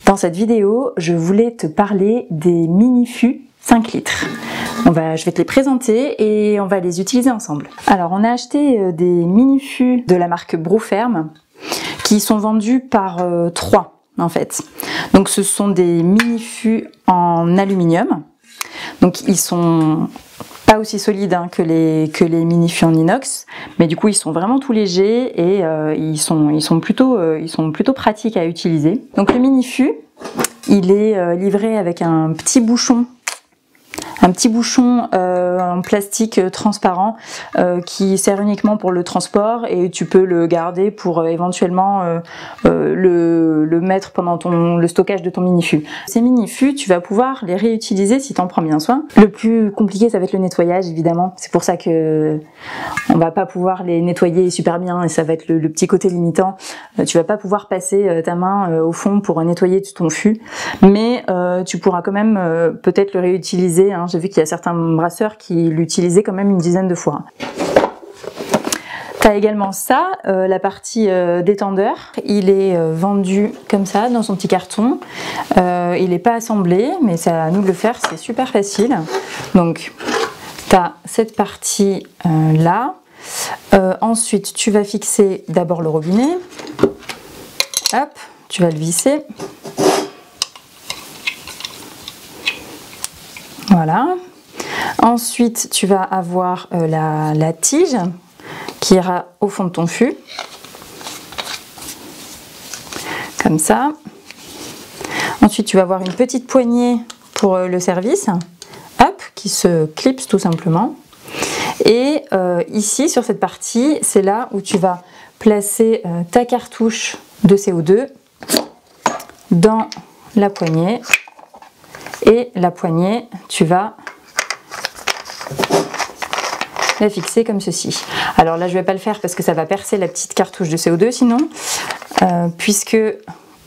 Dans cette vidéo, je voulais te parler des mini-fûts 5 litres. Je vais te les présenter et on va les utiliser ensemble. Alors, on a acheté des mini-fûts de la marque Broferm qui sont vendus par 3 en fait. Donc, ce sont des mini-fûts en aluminium. Donc, ils sont pas aussi solides que les mini-fûts en inox, mais du coup ils sont vraiment tout légers et ils sont plutôt pratiques à utiliser. Donc le mini-fût, il est livré avec un petit bouchon en plastique transparent qui sert uniquement pour le transport, et tu peux le garder pour éventuellement le mettre pendant le stockage de ton mini-fût. Ces mini-fûts, tu vas pouvoir les réutiliser si tu en prends bien soin. Le plus compliqué, ça va être le nettoyage, évidemment. C'est pour ça que on va pas pouvoir les nettoyer super bien, et ça va être le petit côté limitant. Tu vas pas pouvoir passer ta main au fond pour nettoyer ton fût, mais tu pourras quand même peut-être le réutiliser, hein. J'ai vu qu'il y a certains brasseurs qui l'utilisaient quand même une dizaine de fois. Tu as également ça, la partie détendeur. Il est vendu comme ça dans son petit carton. Il n'est pas assemblé, mais c'est à nous de le faire, c'est super facile. Donc tu as cette partie là. Ensuite tu vas fixer d'abord le robinet. Hop, tu vas le visser. Voilà. Ensuite, tu vas avoir la tige qui ira au fond de ton fût. Comme ça. Ensuite, tu vas avoir une petite poignée pour le service. Hop, qui se clipse tout simplement. Et ici, sur cette partie, c'est là où tu vas placer ta cartouche de CO2 dans la poignée. Et la poignée, tu vas la fixer comme ceci. Alors là, je ne vais pas le faire parce que ça va percer la petite cartouche de CO2 sinon, puisque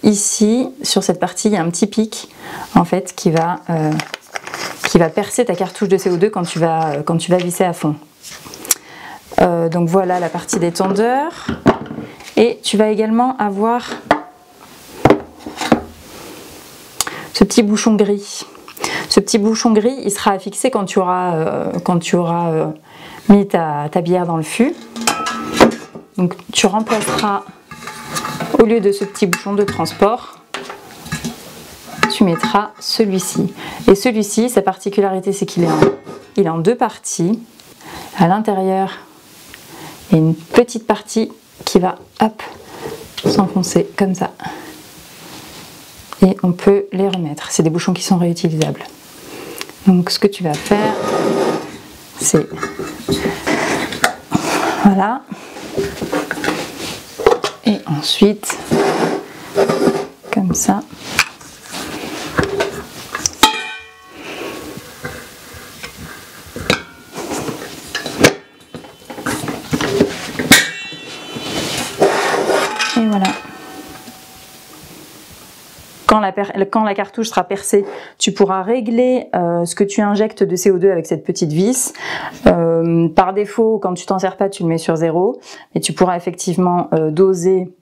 ici, sur cette partie, il y a un petit pic en fait qui va percer ta cartouche de CO2 quand tu vas visser à fond. Donc voilà la partie détendeur. Et tu vas également avoir ce petit bouchon gris. Ce petit bouchon gris, il sera affixé quand tu auras mis ta bière dans le fût. Donc tu remplaceras, au lieu de ce petit bouchon de transport, tu mettras celui-ci. Et celui-ci, sa particularité, c'est qu'il est en 2 parties. À l'intérieur, il y a une petite partie qui va, hop, s'enfoncer comme ça. Et on peut les remettre. C'est des bouchons qui sont réutilisables. Donc ce que tu vas faire, c'est voilà. Et ensuite, comme ça. Et voilà. Quand la cartouche sera percée, tu pourras régler ce que tu injectes de CO2 avec cette petite vis. Par défaut, quand tu t'en sers pas, tu le mets sur 0. Et tu pourras effectivement doser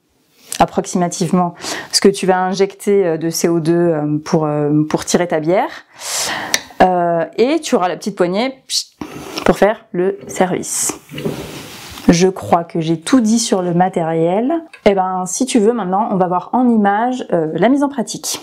approximativement ce que tu vas injecter de CO2 pour tirer ta bière. Et tu auras la petite poignée pour faire le service. Je crois que j'ai tout dit sur le matériel. Et ben, si tu veux, maintenant, on va voir en image la mise en pratique.